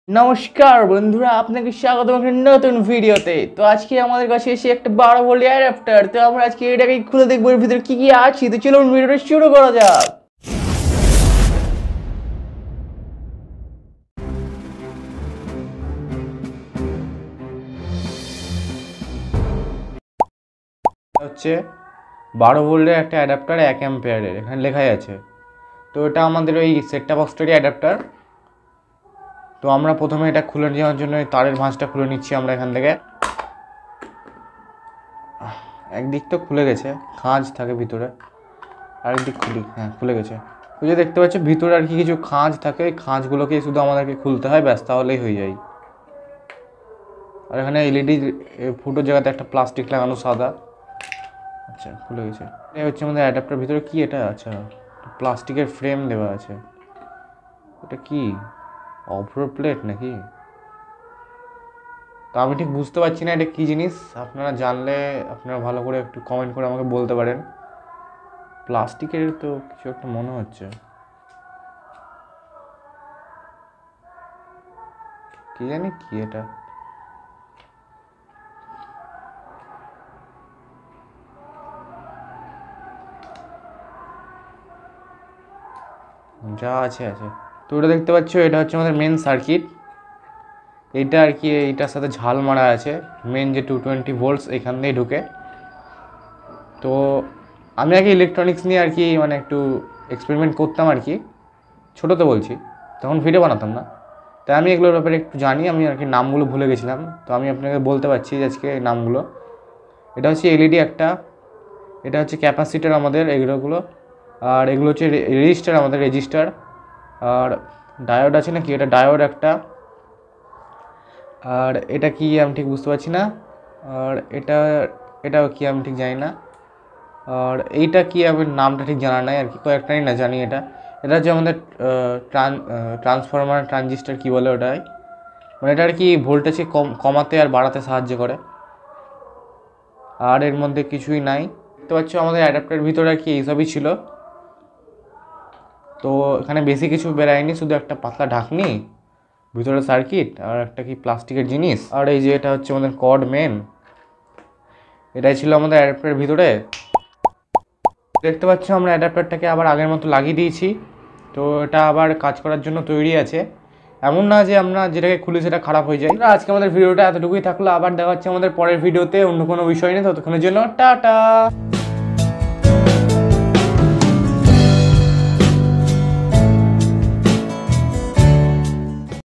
নমস্কার বন্ধুরা, আপনাকে স্বাগত একটা নতুন ভিডিওতে। তো আজকে আমাদের কাছে এসে একটা 12 ভোল্ট অ্যাডাপ্টার। তো আমরা আজকে এটাকে খুলে দেখবো এর ভিতরে কি কি আছে। তো চলুন ভিডিওটা শুরু করা যাক। হচ্ছে 12 ভোল্টের একটা অ্যাডাপ্টার 1 অ্যাম্পিয়ারের, এখানে লেখাই আছে। তো এটা আমাদের ওই সেটটা বক্সটারই অ্যাডাপ্টার। তো আমরা প্রথমে এটা খুলে নেওয়ার জন্য তারের ভাঁজটা খুলে নিচ্ছি আমরা এখান থেকে। একদিক তো খুলে গেছে, খাঁজ থাকে ভিতরে, আরেকদিক খুলে গেছে। তো যে দেখতে পাচ্ছ ভিতরে আর কি কিছু খাঁজ থাকে, ওই খাঁজগুলোকে শুধু আমাদেরকে খুলতে হয়, ব্যাস তাহলেই হয়ে যায়। আর এখানে এলইডি ফুটোর জায়গাতে একটা প্লাস্টিক লাগানো সাদা। আচ্ছা, খুলে গেছে। এই হচ্ছে আমাদের অ্যাডাপ্টার। ভিতরে কি এটা? আচ্ছা, প্লাস্টিকের ফ্রেম দেওয়া আছে। এটা কি অভ্র প্লেট নাকি? তো আমি ঠিক বুঝতে পারছি না এটা কী জিনিস। আপনারা জানলে আপনারা ভালো করে একটু কমেন্ট করে আমাকে বলতে পারেন। প্লাস্টিকের তো কিছু একটা মনে হচ্ছে, কি জানি কি এটা। যা আছে আছে। তো ওটা দেখতে পাচ্ছ, এটা হচ্ছে আমাদের মেন সার্কিট। এইটা আর কি এইটার সাথে ঝাল মারা আছে। মেন যে 220 ভোল্টস এখান দিয়ে ঢুকে। তো আমি আগে ইলেকট্রনিক্স নিয়ে আর কি মানে একটু এক্সপেরিমেন্ট করতাম আর কি, ছোটোতে বলছি, তখন ভিডিও বানাতাম না। তাই আমি এগুলোর ব্যাপারে একটু জানি। আমি আর কি নামগুলো ভুলে গেছিলাম, তো আমি আপনাকে বলতে পারছি আজকে এই নামগুলো। এটা হচ্ছে এলইডি একটা, এটা হচ্ছে ক্যাপাসিটার আমাদের এগুলোগুলো, আর এগুলো হচ্ছে রেজিস্টার আমাদের রেজিস্টার, আর ডায়োড আছে নাকি, এটা ডায়োড একটা, আর এটা কি আমি ঠিক বুঝতে পারছি না, আর এটাও কি আমি ঠিক জানি না, আর এইটা কি আমি নামটা ঠিক জানা নাই আর কি, কয়েকটাই না জানি। এটা হচ্ছে আমাদের ট্রান্সফরমার ট্রানজিস্টার কি বলে ওটাই, মানে এটা আর কি ভোল্টেজকে কমাতে আর বাড়াতে সাহায্য করে। আর এর মধ্যে কিছুই নাই। দেখতে পাচ্ছ আমাদের অ্যাডাপ্টারের ভিতরে আর কি এইসবই ছিল। তো এখানে বেশি কিছু বেরায়নি, শুধু একটা পাতলা ঢাকনি, ভিতরে সার্কিট, আর একটা কি প্লাস্টিকের জিনিস, আর এই যে এটা হচ্ছে আমাদের কর্ড মেন। এটাই ছিল আমাদের অ্যাডাপ্টারের ভিতরে। দেখতে পাচ্ছ আমরা অ্যাডাপ্টারটাকে আবার আগের মতো লাগিয়ে দিয়েছি। তো এটা আবার কাজ করার জন্য তৈরি আছে। এমন না যে আমরা যেটাকে খুলি সেটা খারাপ হয়ে যায়। আজকে আমাদের ভিডিওটা এতটুকুই থাকলো। আবার দেখা হচ্ছে আমাদের পরের ভিডিওতে অন্য কোনো বিষয় নেই। ততক্ষণের জন্য টাটা।